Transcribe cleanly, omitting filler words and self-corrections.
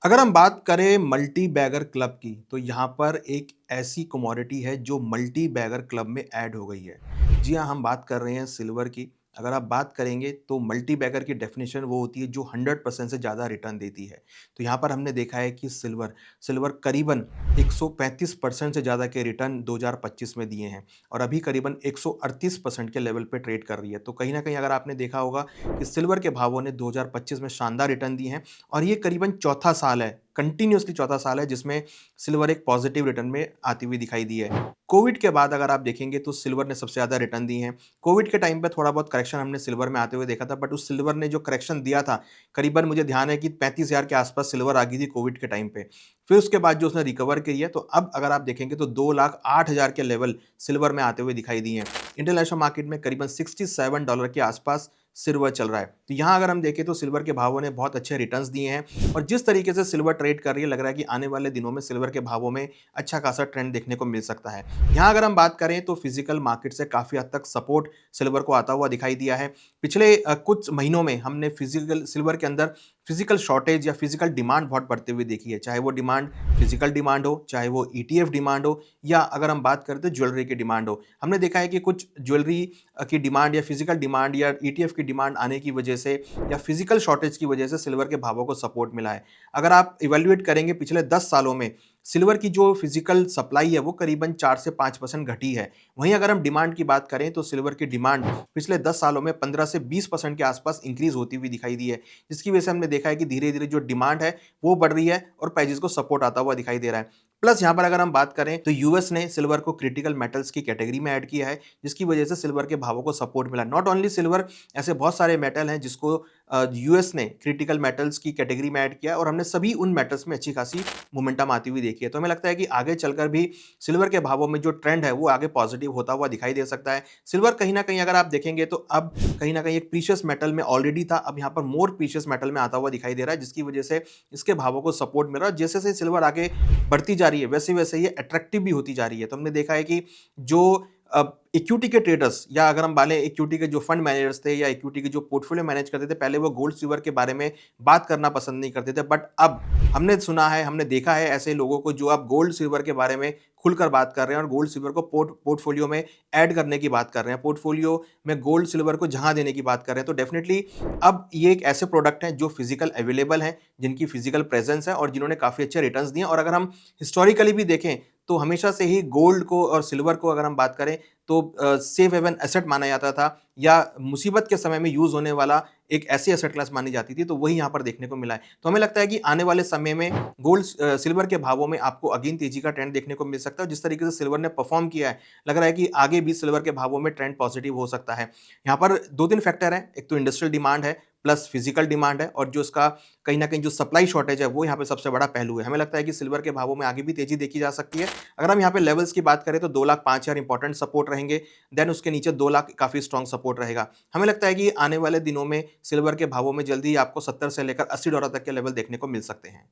अगर हम बात करें मल्टी बैगर क्लब की, तो यहाँ पर एक ऐसी कमोडिटी है जो मल्टी बैगर क्लब में ऐड हो गई है। जी हाँ, हम बात कर रहे हैं सिल्वर की। अगर आप बात करेंगे तो मल्टी बैगर की डेफिनेशन वो होती है जो 100% से ज़्यादा रिटर्न देती है। तो यहाँ पर हमने देखा है कि सिल्वर सिल्वर करीबन 135% से ज़्यादा के रिटर्न 2025 में दिए हैं और अभी करीबन 138% के लेवल पे ट्रेड कर रही है। तो कहीं न कहीं अगर आपने देखा होगा कि सिल्वर के भावों ने 2025 में शानदार रिटर्न दिए हैं और ये करीबन चौथा साल है, कंटिन्यूअसली चौथा साल है जिसमें सिल्वर एक पॉजिटिव रिटर्न में आती हुई दिखाई दी है। कोविड के बाद अगर आप देखेंगे तो सिल्वर ने सबसे ज़्यादा रिटर्न दिए हैं। कोविड के टाइम पे थोड़ा बहुत करेक्शन हमने सिल्वर में आते हुए देखा था, बट उस सिल्वर ने जो करेक्शन दिया था, करीबन मुझे ध्यान है कि 35,000 के आसपास सिल्वर आ गई थी कोविड के टाइम पे। फिर उसके बाद जो उसने रिकवर करी है, तो अब अगर आप देखेंगे तो 2,08,000 के लेवल सिल्वर में आते हुए दिखाई दिए हैं। इंटरनेशनल मार्केट में करीबन $67 के आसपास सिल्वर चल रहा है। तो यहाँ अगर हम देखें तो सिल्वर के भावों ने बहुत अच्छे रिटर्न्स दिए हैं और जिस तरीके से सिल्वर ट्रेड कर रही है, लग रहा है कि आने वाले दिनों में सिल्वर के भावों में अच्छा खासा ट्रेंड देखने को मिल सकता है। यहाँ अगर हम बात करें तो फिजिकल मार्केट से काफ़ी हद तक सपोर्ट सिल्वर को आता हुआ दिखाई दिया है। पिछले कुछ महीनों में हमने फिजिकल सिल्वर के अंदर फिजिकल शॉर्टेज या फिजिकल डिमांड बहुत बढ़ते हुए देखी है। चाहे वो डिमांड फिजिकल डिमांड हो, चाहे वो ईटीएफ डिमांड हो, या अगर हम बात करें तो ज्वेलरी की डिमांड हो। हमने देखा है कि कुछ ज्वेलरी की डिमांड या फिजिकल डिमांड या ईटीएफ की डिमांड आने की वजह से या फिजिकल शॉर्टेज की वजह से सिल्वर के भावों को सपोर्ट मिला है। अगर आप इवैल्यूएट करेंगे पिछले 10 सालों में सिल्वर की जो फिजिकल सप्लाई है वो करीबन 4 से 5% घटी है। वहीं अगर हम डिमांड की बात करें तो सिल्वर की डिमांड पिछले 10 सालों में 15 से 20% के आसपास इंक्रीज होती हुई दिखाई दी है। जिसकी वजह से हमने देखा है कि धीरे-धीरे जो डिमांड है वो बढ़ रही है और प्राइसेस को सपोर्ट आता हुआ दिखाई दे रहा है। प्लस यहाँ पर अगर हम बात करें तो यूएस ने सिल्वर को क्रिटिकल मेटल्स की कैटेगरी में ऐड किया है, जिसकी वजह से सिल्वर के भावों को सपोर्ट मिला। नॉट ओनली सिल्वर, ऐसे बहुत सारे मेटल हैं जिसको यूएस ने क्रिटिकल मेटल्स की कैटेगरी में ऐड किया है और हमने सभी उन मेटल्स में अच्छी खासी मोमेंटम आती हुई देखी है। तो हमें लगता है कि आगे चलकर भी सिल्वर के भावों में जो ट्रेंड है वो आगे पॉजिटिव होता हुआ दिखाई दे सकता है। सिल्वर कहीं न कहीं अगर आप देखेंगे तो अब कहीं न कहीं एक प्रीशियस मेटल में ऑलरेडी था, अब यहाँ पर मोर प्रीशियस मेटल में आता हुआ दिखाई दे रहा है, जिसकी वजह से इसके भावों को सपोर्ट मिल रहा है और जैसे-जैसे सिल्वर आगे बढ़ती जा रही है, वैसे-वैसे ये अट्रैक्टिव भी होती जा रही है। तो हमने देखा है कि जो इक्विटी के ट्रेडर्स या अगर हम बाले इक्विटी के जो फंड मैनेजर्स थे या इक्विटी के जो पोर्टफोलियो मैनेज करते थे, पहले वो गोल्ड सिल्वर के बारे में बात करना पसंद नहीं करते थे। बट अब हमने सुना है, हमने देखा है ऐसे लोगों को जो अब गोल्ड सिल्वर के बारे में खुलकर बात कर रहे हैं और गोल्ड सिल्वर को पोर्टफोलियो में ऐड करने की बात कर रहे हैं। पोर्टफोलियो में गोल्ड सिल्वर को जगह देने की बात कर रहे हैं। तो डेफिनिटली अब ये एक ऐसे प्रोडक्ट हैं जो फिजिकल अवेलेबल हैं, जिनकी फिजिकल प्रेजेंस है और जिन्होंने काफ़ी अच्छे रिटर्न्स दिए हैं। और अगर हम हिस्टोरिकली भी देखें तो हमेशा से ही गोल्ड को और सिल्वर को अगर हम बात करें तो सेफ हेवन एसेट माना जाता था या मुसीबत के समय में यूज़ होने वाला एक ऐसी एसेट क्लास मानी जाती थी, तो वही यहाँ पर देखने को मिला है। तो हमें लगता है कि आने वाले समय में गोल्ड सिल्वर के भावों में आपको अगेन तेजी का ट्रेंड देखने को मिल सकता है। जिस तरीके से सिल्वर ने परफॉर्म किया है, लग रहा है कि आगे भी सिल्वर के भावों में ट्रेंड पॉजिटिव हो सकता है। यहाँ पर 2-3 फैक्टर हैं, एक तो इंडस्ट्रियल डिमांड है, प्लस फिजिकल डिमांड है और जो इसका कहीं न कहीं जो सप्लाई शॉर्टेज है वो यहाँ पे सबसे बड़ा पहलू है। हमें लगता है कि सिल्वर के भावों में आगे भी तेजी देखी जा सकती है। अगर हम यहाँ पे लेवल्स की बात करें तो 2,05,000 इंपॉर्टेंट सपोर्ट रहेंगे, देन उसके नीचे 2 लाख काफ़ी स्ट्रॉन्ग सपोर्ट रहेगा। हमें लगता है कि आने वाले दिनों में सिल्वर के भावों में जल्दी ही आपको 70 से लेकर $80 तक के लेवल देखने को मिल सकते हैं।